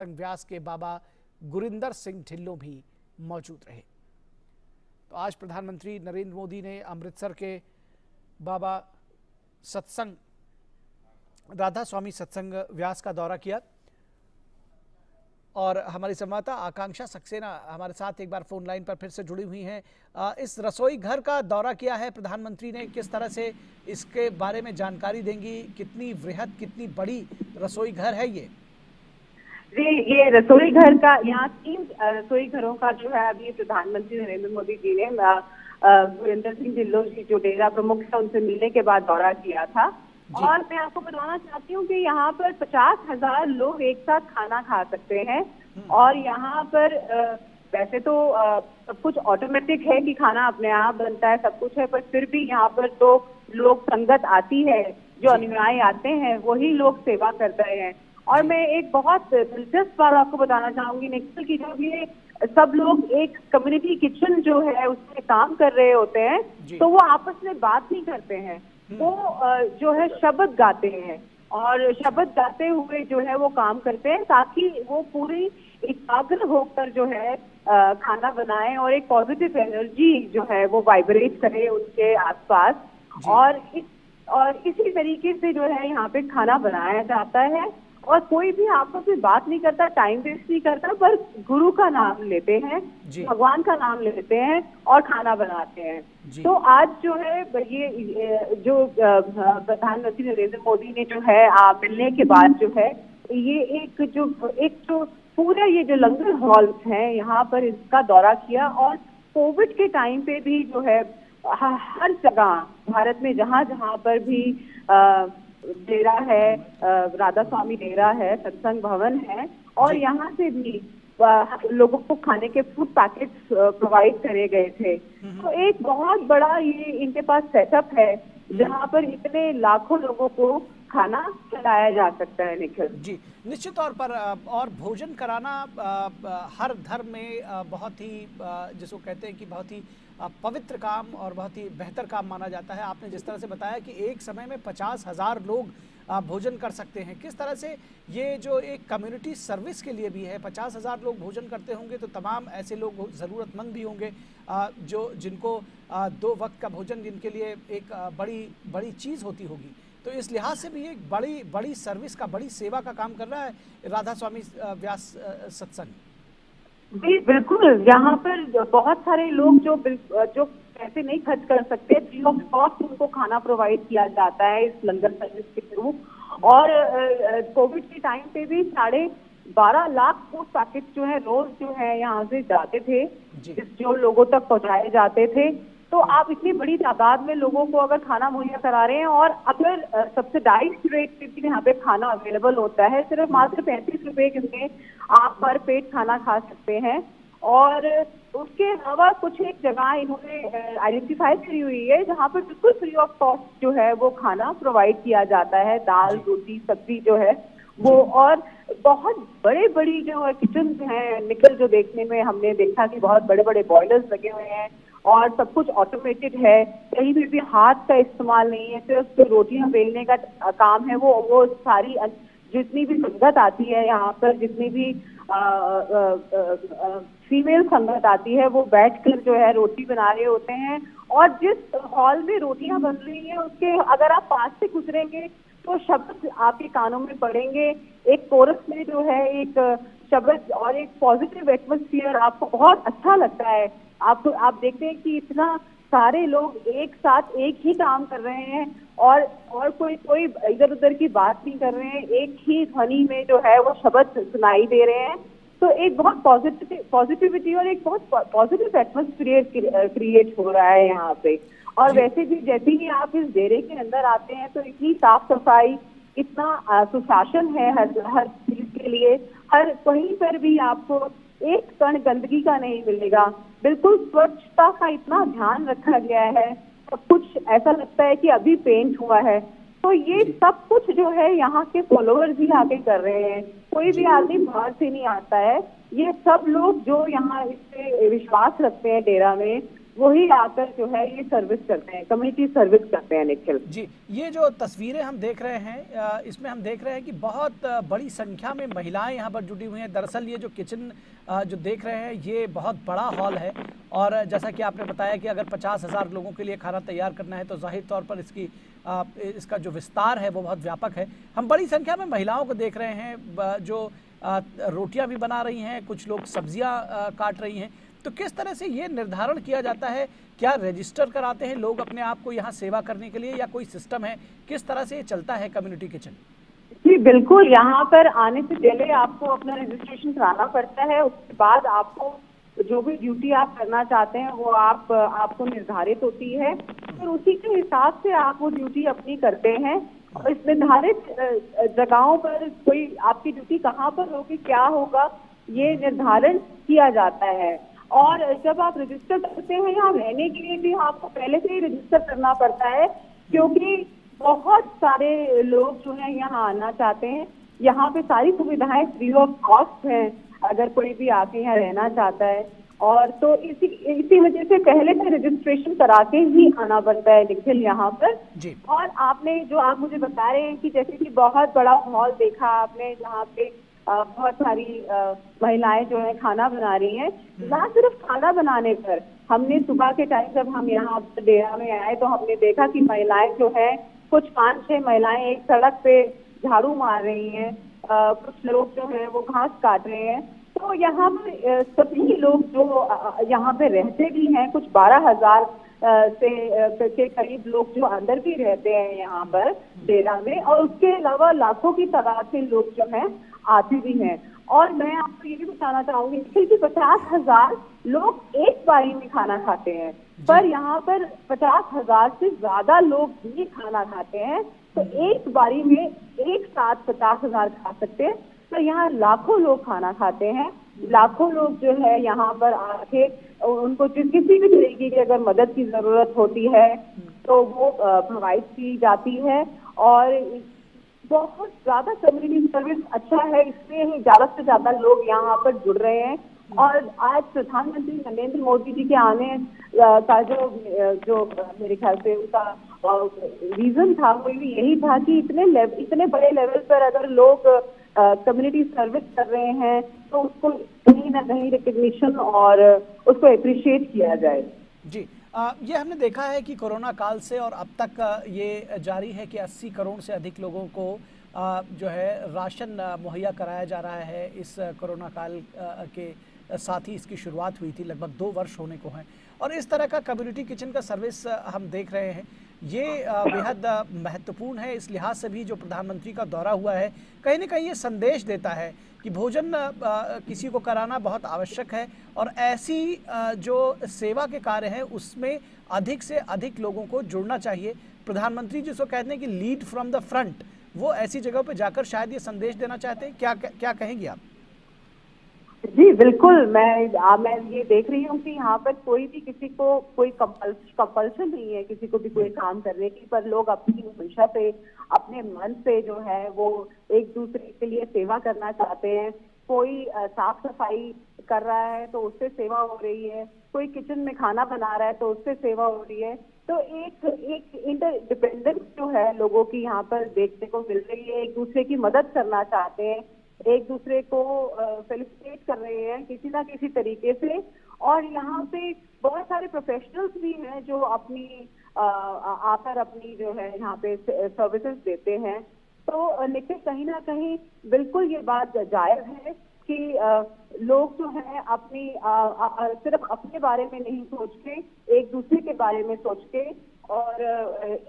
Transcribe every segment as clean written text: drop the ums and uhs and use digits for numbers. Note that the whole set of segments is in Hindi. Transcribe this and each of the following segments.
व्यास के बाबा गुरिंदर सिंह ढिल्लों भी मौजूद रहे। तो आज प्रधानमंत्री नरेंद्र मोदी ने अमृतसर के बाबा सत्संग राधा स्वामी सत्संग व्यास का दौरा किया और हमारी संवाददाता आकांक्षा सक्सेना हमारे साथ एक बार फोन लाइन पर फिर से जुड़ी हुई हैं। इस रसोई घर का दौरा किया है प्रधानमंत्री ने, किस तरह से इसके बारे में जानकारी देंगी? कितनी वृहद, कितनी बड़ी रसोई घर है ये? जी, ये रसोई घर का यहाँ 3 रसोई घरों का जो है अभी प्रधानमंत्री नरेंद्र मोदी जी ने गुरिंदर सिंह ढिल्लों जी जो डेरा प्रमुख है उनसे मिलने के बाद दौरा किया था। और मैं आपको बताना चाहती हूँ कि यहाँ पर 50,000 लोग एक साथ खाना खा सकते हैं। और यहाँ पर वैसे तो सब कुछ ऑटोमेटिक है कि खाना अपने आप बनता है, सब कुछ है, पर फिर भी यहाँ पर तो लोग संगत आती है, जो अनुयायी आते हैं वही लोग सेवा करते हैं। और मैं एक बहुत दिलचस्प बात आपको बताना चाहूंगी निखिल की, जब ये सब लोग एक कम्युनिटी किचन जो है उसमें काम कर रहे होते हैं तो वो आपस में बात नहीं करते हैं, वो जो है शब्द गाते हैं और शब्द गाते हुए जो है वो काम करते हैं ताकि वो पूरी एकाग्र होकर जो है खाना बनाएं और एक पॉजिटिव एनर्जी जो है वो वाइब्रेट करे उनके आसपास। और इसी तरीके से जो है यहाँ पे खाना बनाया जाता है और कोई भी आपस में बात नहीं करता, टाइम वेस्ट नहीं करता, पर गुरु का नाम लेते हैं, भगवान का नाम लेते हैं और खाना बनाते हैं। तो आज जो है ये जो प्रधानमंत्री नरेंद्र मोदी ने जो है मिलने के बाद जो है ये एक जो पूरा ये जो लंगर हॉल्स हैं यहाँ पर इसका दौरा किया। और कोविड के टाइम पे भी जो है हर जगह भारत में जहाँ जहाँ पर भी डेरा है, राधा स्वामी डेरा है, सत्संग भवन है और यहाँ से भी लोगों को खाने के फूड पैकेट्स प्रोवाइड करे गए थे। तो एक बहुत बड़ा ये इनके पास सेटअप है जहाँ पर इतने लाखों लोगों को खाना खिलाया जा सकता है। निखिल जी, निश्चित तौर पर और भोजन कराना हर धर्म में बहुत ही जिसको कहते हैं कि बहुत ही पवित्र काम और बहुत ही बेहतर काम माना जाता है। आपने जिस तरह से बताया कि एक समय में 50,000 लोग भोजन कर सकते हैं, किस तरह से ये जो एक कम्युनिटी सर्विस के लिए भी है, 50,000 लोग भोजन करते होंगे तो तमाम ऐसे लोग ज़रूरतमंद भी होंगे जो जिनको 2 वक्त का भोजन जिनके लिए एक बड़ी चीज़ होती होगी। तो इस लिहाज से भी एक बड़ी सर्विस का, बड़ी सेवा का काम कर रहा है राधा स्वामी व्यास सत्संग। जी बिल्कुल, यहाँ पर बहुत सारे लोग जो पैसे नहीं खर्च कर सकते, फ्री ऑफ कॉस्ट उनको खाना प्रोवाइड किया जाता है इस लंगर सर्विस के थ्रू। और कोविड के टाइम पे भी 12.5 लाख फूड पैकेट जो है रोज जो है यहाँ से जाते थे, जो लोगों तक पहुँचाए जाते थे। तो आप इतनी बड़ी तादाद में लोगों को अगर खाना मुहैया करा रहे हैं और अगर सब्सिडाइज्ड रेट पे भी यहाँ पे खाना अवेलेबल होता है, सिर्फ मात्र 35 रुपए में आप पर पेट खाना खा सकते हैं। और उसके अलावा कुछ एक जगह इन्होंने आइडेंटिफाई करी हुई है जहाँ पर बिल्कुल फ्री ऑफ कॉस्ट जो है वो खाना प्रोवाइड किया जाता है, दाल रोटी सब्जी जो है वो। और बहुत बड़ी जो किचन हैं निखिल, जो देखने में हमने देखा कि बहुत बड़े बड़े बॉयलर्स लगे हुए हैं और सब कुछ ऑटोमेटेड है, कहीं भी हाथ का इस्तेमाल नहीं है, सिर्फ जो रोटियां बेलने का काम है वो सारी जितनी भी संगत आती है यहाँ पर, जितनी भी फीमेल संगत आती है वो बैठकर जो है रोटी बना रहे होते हैं। और जिस हॉल में रोटियां बन रही हैं उसके अगर आप पास से गुजरेंगे तो शब्द आपके कानों में पड़ेंगे, एक कोरस में जो है एक शब्द और एक पॉजिटिव एटमॉस्फेयर आपको बहुत अच्छा लगता है। आप देखते हैं कि इतना सारे लोग एक साथ एक ही काम कर रहे हैं और कोई इधर उधर की बात नहीं कर रहे हैं, एक ही ध्वनि में जो है वो शब्द सुनाई दे रहे हैं। तो एक बहुत पॉजिटिविटी और एक बहुत पॉजिटिव एटमॉस्फेयर क्रिएट हो रहा है यहाँ पे। और वैसे भी जैसे ही आप इस डेरे के अंदर आते हैं तो इतनी साफ सफाई, इतना सुशासन है हर चीज के लिए, हर कहीं पर भी आपको एक कण गंदगी का नहीं मिलेगा, बिल्कुल स्वच्छता का इतना ध्यान रखा गया है, सब कुछ ऐसा लगता है कि अभी पेंट हुआ है। तो ये सब कुछ जो है यहाँ के फॉलोअर्स ही आके कर रहे हैं, कोई भी आदमी बाहर से नहीं आता है। ये सब लोग जो यहाँ इस पे विश्वास रखते हैं डेरा में, वही आकर जो है ये सर्विस करते हैं, कम्युनिटी सर्विस करते हैं निखिल। जी, ये जो तस्वीरें हम देख रहे हैं इसमें हम देख रहे हैं कि बहुत बड़ी संख्या में महिलाएं यहाँ पर जुटी हुई हैं। दरअसल ये जो किचन जो देख रहे हैं ये बहुत बड़ा हॉल है और जैसा कि आपने बताया कि अगर 50,000 लोगों के लिए खाना तैयार करना है तो जाहिर तौर पर इसका जो विस्तार है वो बहुत व्यापक है। हम बड़ी संख्या में महिलाओं को देख रहे हैं जो रोटियां भी बना रही हैं, कुछ लोग सब्जियां काट रही हैं। तो किस तरह से ये निर्धारण किया जाता है, क्या रजिस्टर कराते हैं लोग अपने आप को यहाँ सेवा करने के लिए या कोई सिस्टम है, किस तरह से ये चलता है कम्युनिटी किचन? जी बिल्कुल, यहाँ पर आने से पहले आपको अपना रजिस्ट्रेशन कराना पड़ता है। उसके बाद आपको जो भी ड्यूटी आप करना चाहते हैं वो आपको निर्धारित होती है, फिर उसी के हिसाब से आप वो ड्यूटी अपनी करते हैं। और इस निर्धारित जगहों पर कोई आपकी ड्यूटी कहाँ पर होगी, क्या होगा, ये निर्धारण किया जाता है। और जब आप रजिस्टर करते हैं, यहाँ रहने के लिए भी आपको पहले से ही रजिस्टर करना पड़ता है, क्योंकि बहुत सारे लोग जो है यहाँ आना चाहते हैं। यहाँ पे सारी सुविधाएं फ्री ऑफ कॉस्ट हैं, अगर कोई भी आके यहाँ रहना चाहता है। और तो इसी वजह से पहले से रजिस्ट्रेशन करा के ही आना पड़ता है निखिल यहाँ पर जी। और आपने जो आप मुझे बता रहे हैं कि जैसे कि बहुत बड़ा हॉल देखा आपने, जहाँ पे बहुत सारी महिलाएं जो है खाना बना रही हैं। ना सिर्फ खाना बनाने पर, हमने सुबह के टाइम जब हम यहाँ डेरा में आए तो हमने देखा कि महिलाएं जो है, कुछ 5-6 महिलाएं एक सड़क पे झाड़ू मार रही हैं, कुछ लोग जो है वो घास काट रहे हैं। तो यहाँ पर सभी लोग जो यहाँ पे रहते भी हैं, कुछ 12,000 के करीब लोग जो अंदर भी रहते हैं यहाँ पर डेरा में, और उसके अलावा लाखों की तादाद में लोग जो हैं आते भी हैं। और मैं आपको ये भी बताना चाहूंगी कि 50,000 लोग एक बारी में खाना खाते हैं, पर यहाँ पर 50,000 से ज्यादा लोग भी खाना खाते हैं। तो एक बारी में एक साथ 50,000 खा सकते हैं। तो यहाँ लाखों लोग खाना खाते हैं। लाखों लोग जो है यहाँ पर आके उनको किसी भी तरीके की अगर मदद की जरूरत होती है तो वो प्रोवाइड की जाती है। और बहुत ज्यादा कम्युनिटी सर्विस अच्छा है, इसलिए ही ज्यादा से ज्यादा लोग यहाँ पर जुड़ रहे हैं। और आज प्रधानमंत्री नरेंद्र मोदी जी के आने का जो मेरे ख्याल से उसका रीजन था, वो भी यही था कि इतने बड़े लेवल पर अगर लोग कम्युनिटी सर्विस कर रहे हैं तो उसको कहीं ना कहीं रिकग्निशन और उसको अप्रिशिएट किया जाए। जी, ये हमने देखा है कि कोरोना काल से और अब तक ये जारी है कि 80 करोड़ से अधिक लोगों को जो है राशन मुहैया कराया जा रहा है। इस कोरोना काल के साथ ही इसकी शुरुआत हुई थी, लगभग 2 वर्ष होने को हैं। और इस तरह का कम्युनिटी किचन का सर्विस हम देख रहे हैं, ये बेहद महत्वपूर्ण है। इस लिहाज से भी जो प्रधानमंत्री का दौरा हुआ है, कहीं ना कहीं ये संदेश देता है कि भोजन किसी को कराना बहुत आवश्यक है और ऐसी जो सेवा के कार्य हैं उसमें अधिक से अधिक लोगों को जुड़ना चाहिए। प्रधानमंत्री जिसको कहते हैं कि लीड फ्रॉम द फ्रंट, वो ऐसी जगहों पर जाकर शायद ये संदेश देना चाहते हैं। क्या कहेंगे आप? जी बिल्कुल, मैं ये देख रही हूँ कि यहाँ पर कोई भी किसी को कोई कंपल्शन नहीं है किसी को भी कोई काम करने की, पर लोग अपनी मंशा से, अपने मन से जो है वो एक दूसरे के लिए सेवा करना चाहते हैं। कोई साफ सफाई कर रहा है तो उससे सेवा हो रही है, कोई किचन में खाना बना रहा है तो उससे सेवा हो रही है। तो एक इंटरडिपेंडेंस जो है लोगों की यहाँ पर देखने को मिल रही है। एक दूसरे की मदद करना चाहते हैं, एक दूसरे को फेलिसिटेट कर रहे हैं किसी ना किसी तरीके से। और यहाँ पे बहुत सारे प्रोफेशनल्स भी हैं जो अपनी आकर अपनी जो है यहाँ पे सर्विसेज देते हैं। तो लेकिन कहीं ना कहीं बिल्कुल ये बात जायज है कि लोग जो है अपनी सिर्फ अपने बारे में नहीं सोच के, एक दूसरे के बारे में सोच के और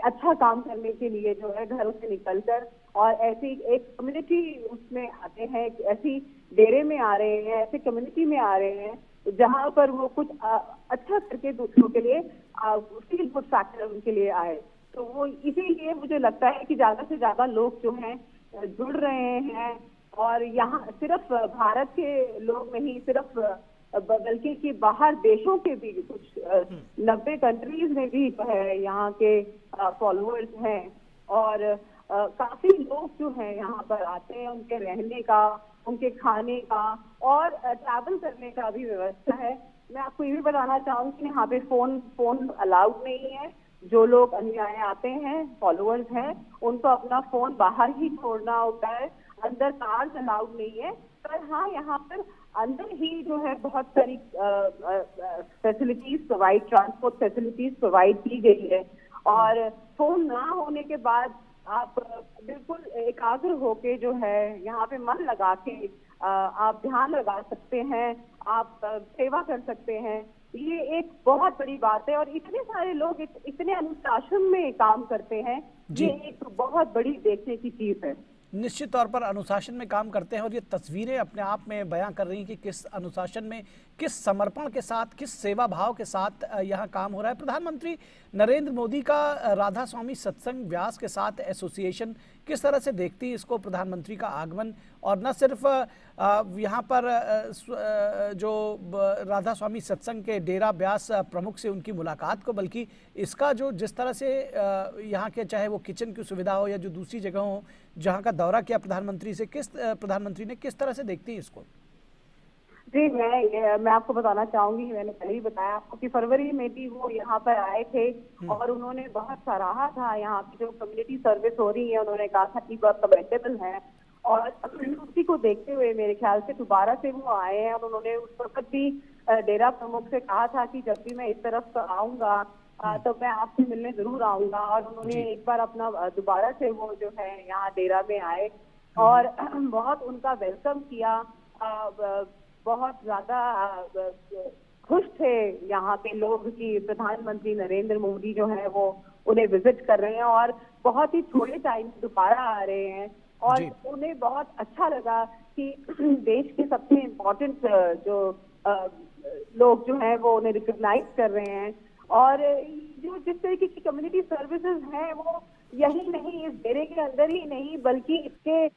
अच्छा काम करने के लिए जो है घरों से निकलकर और ऐसी एक कम्युनिटी उसमें आते हैं, ऐसी डेरे में आ रहे हैं, ऐसे कम्युनिटी में आ रहे हैं जहां पर वो कुछ अच्छा करके दूसरों के लिए फील गुड फैक्टर उनके लिए आए। तो वो इसीलिए मुझे लगता है कि ज्यादा से ज्यादा लोग जो हैं जुड़ रहे हैं। और यहाँ सिर्फ भारत के लोग नहीं, सिर्फ बल्कि कि बाहर देशों के भी कुछ 90 कंट्रीज में भी जो है यहाँ के फॉलोअर्स हैं। और काफी लोग जो हैं यहाँ पर आते हैं, उनके रहने का, उनके खाने का और ट्रैवल करने का भी व्यवस्था है। मैं आपको ये भी बताना चाहूंगी कि यहाँ पे फोन अलाउड नहीं है। जो लोग अनुयायी आते हैं, फॉलोअर्स हैं, उनको अपना फोन बाहर ही छोड़ना होता है। अंदर कार्स अलाउड नहीं है। पर हाँ, यहाँ पर अंदर ही जो है बहुत सारी facilities provide, transport facilities provide की गई है। और फोन ना होने के बाद आप बिल्कुल एकाग्र होके जो है यहाँ पे मन लगा के आप ध्यान लगा सकते हैं, आप सेवा कर सकते हैं। ये एक बहुत बड़ी बात है और इतने सारे लोग इतने अनुशासन में काम करते हैं, ये एक बहुत बड़ी देखने की चीज है। निश्चित तौर पर अनुशासन में काम करते हैं और ये तस्वीरें अपने आप में बयां कर रही हैं कि किस अनुशासन में, किस समर्पण के साथ, किस सेवा भाव के साथ यहाँ काम हो रहा है। प्रधानमंत्री नरेंद्र मोदी का राधा स्वामी सत्संग व्यास के साथ एसोसिएशन किस तरह से देखती है इसको, प्रधानमंत्री का आगमन, और न सिर्फ यहाँ पर जो राधा स्वामी सत्संग के डेरा व्यास प्रमुख से उनकी मुलाकात को, बल्कि इसका जो जिस तरह से यहाँ के चाहे वो किचन की सुविधा हो या जो दूसरी जगह हो जहाँ का दौरा किया प्रधानमंत्री से, प्रधानमंत्री ने किस तरह से देखती है इसको? जी, मैं आपको बताना चाहूंगी, मैंने पहले ही बताया आपको कि फरवरी में भी वो यहाँ पर आए थे और उन्होंने बहुत सराहा था यहाँ की जो कम्युनिटी सर्विस हो रही है। उन्होंने कहा था कि बहुत कमेंडेबल है और उसी को देखते हुए मेरे ख्याल से दोबारा से वो आए हैं। और उन्होंने उस वक्त भी डेरा प्रमुख से कहा था कि जब भी मैं इस तरफ आऊंगा तो मैं आपसे मिलने जरूर आऊंगा। और उन्होंने एक बार अपना दोबारा से वो जो है यहाँ डेरा में आए और बहुत उनका वेलकम किया। बहुत ज्यादा खुश थे यहाँ के लोग कि प्रधानमंत्री नरेंद्र मोदी जो है वो उन्हें विजिट कर रहे हैं और बहुत ही थोड़े टाइम दोबारा आ रहे हैं। और उन्हें बहुत अच्छा लगा कि देश के सबसे इम्पोर्टेंट जो लोग जो हैं वो उन्हें रिकॉग्नाइज कर रहे हैं। और जो जिस तरीके की कम्युनिटी सर्विसेज हैं वो यही नहीं, इस डेरे के अंदर ही नहीं बल्कि इसके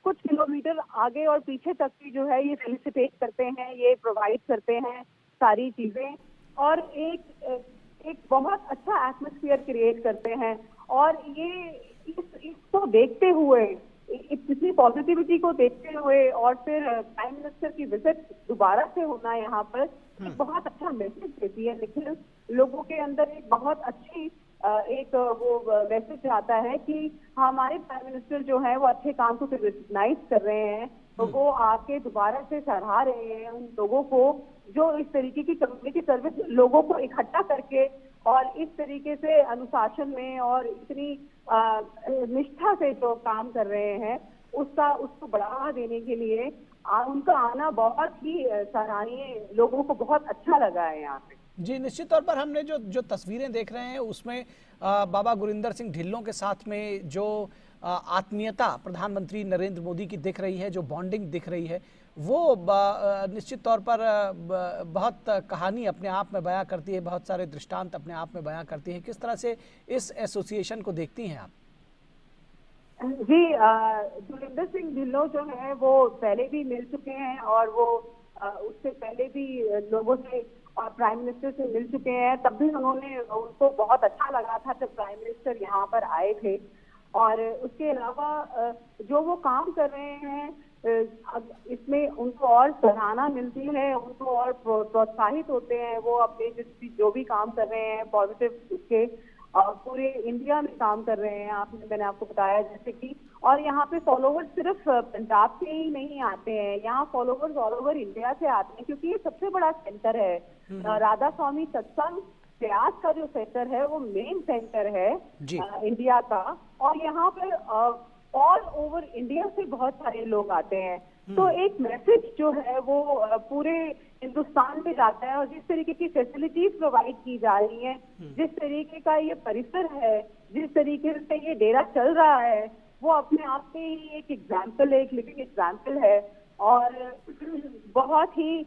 कुछ किलोमीटर आगे और पीछे तक भी जो है ये फैसिलिटेट करते हैं, ये प्रोवाइड करते हैं सारी चीजें और एक बहुत अच्छा एटमॉस्फेयर क्रिएट करते हैं। और ये इसको देखते हुए, इतनी पॉजिटिविटी को देखते हुए और फिर प्राइम मिनिस्टर की विजिट दोबारा से होना यहाँ पर एक बहुत अच्छा मैसेज देती है। लेकिन लोगों के अंदर एक बहुत अच्छी एक वो मैसेज आता है कि हमारे प्राइम मिनिस्टर जो है वो अच्छे काम को रिकॉग्नाइज कर रहे हैं, तो वो आके दोबारा से सराहा रहे हैं उन लोगों को जो इस तरीके की कम्युनिटी सर्विस लोगों को इकट्ठा करके और इस तरीके से अनुशासन में और इतनी निष्ठा से जो काम कर रहे हैं उसको बढ़ावा देने के लिए उनका आना बहुत ही सराहनीय, लोगों को बहुत अच्छा लगा है यहाँ पे। जी, निश्चित तौर पर हमने जो तस्वीरें देख रहे हैं उसमें बाबा गुरिंदर सिंह ढिल्लों के साथ में जो आत्मीयता प्रधानमंत्री नरेंद्र मोदी की दिख रही है, जो बॉन्डिंग दिख रही है, वो निश्चित तौर पर बहुत कहानी अपने आप में बयां करती है, बहुत सारे दृष्टांत अपने आप में बयां करती है। किस तरह से इस एसोसिएशन को देखती हैं आप? जी, गुरिंदर सिंह ढिल्लों जो है वो पहले भी मिल चुके हैं और वो उससे पहले भी लोगों से और प्राइम मिनिस्टर से मिल चुके हैं। तब भी उनको बहुत अच्छा लगा था जब प्राइम मिनिस्टर यहाँ पर आए थे। और उसके अलावा जो वो काम कर रहे हैं इसमें उनको और सराहना मिलती है, उनको और प्रोत्साहित होते हैं। वो अपने जो भी काम कर रहे हैं पॉजिटिव उसके पूरे इंडिया में काम कर रहे हैं। मैंने आपको बताया जैसे कि, और यहाँ पे फॉलोवर्स सिर्फ पंजाब से ही नहीं आते हैं, यहाँ फॉलोवर्स ऑल ओवर इंडिया से आते हैं क्योंकि ये सबसे बड़ा सेंटर है। राधा स्वामी सत्संग व्यास का जो सेंटर है वो मेन सेंटर है इंडिया का। और यहाँ पर ऑल ओवर इंडिया से बहुत सारे लोग आते हैं। तो एक मैसेज जो है वो पूरे हिंदुस्तान में जाता है। और जिस तरीके की फैसिलिटीज प्रोवाइड की जा रही हैं, जिस तरीके का ये परिसर है, जिस तरीके से ये डेरा चल रहा है, वो अपने आप में ही एक एग्जाम्पल है, एक लिविंग एग्जाम्पल है। और बहुत ही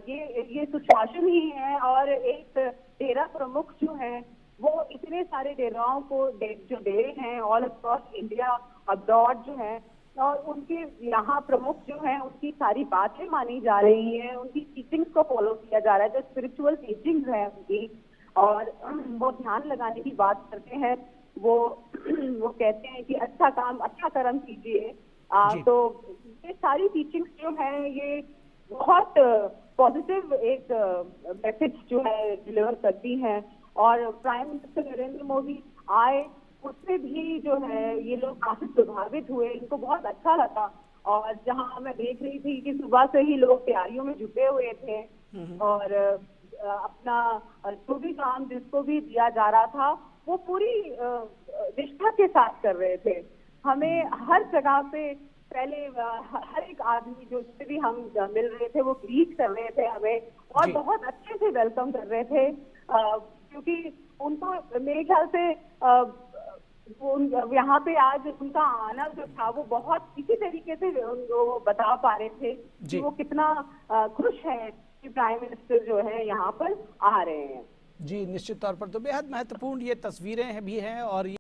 ये सुशासन ही है। और एक डेरा प्रमुख जो है वो इतने सारे डेराओं को जो डेरे हैं ऑल अक्रॉस इंडिया अब्रॉड जो है, और उनके यहाँ प्रमुख जो हैं उनकी सारी बातें मानी जा रही हैं, उनकी टीचिंग्स को फॉलो किया जा रहा है, जो स्पिरिचुअल टीचिंग्स हैं उनकी, और वो ध्यान लगाने की बात करते हैं। वो कहते हैं कि अच्छा कर्म कीजिए। तो ये सारी टीचिंग्स जो है ये बहुत पॉजिटिव एक मैसेज जो है डिलीवर करती हैं। और प्राइम मिनिस्टर नरेंद्र मोदी आए, उससे भी जो है ये लोग काफी प्रभावित हुए, इनको बहुत अच्छा लगा। और जहां मैं देख रही थी कि सुबह से ही लोग तैयारियों में जुटे हुए थे और अपना जो भी काम जिसको भी दिया जा रहा था वो पूरी निष्ठा के साथ कर रहे थे। हमें हर जगह पे पहले हर एक आदमी जो से भी हम मिल रहे थे वो ग्रीट कर रहे थे हमें और जी। बहुत अच्छे से वेलकम कर रहे थे, क्योंकि उनको मेरे ख्याल से यहाँ पे आज उनका आना जो था वो बहुत इसी तरीके से वो बता पा रहे थे कि वो कितना खुश है कि प्राइम मिनिस्टर जो है यहाँ पर आ रहे हैं। जी, निश्चित तौर पर तो बेहद महत्वपूर्ण ये तस्वीरें भी हैं और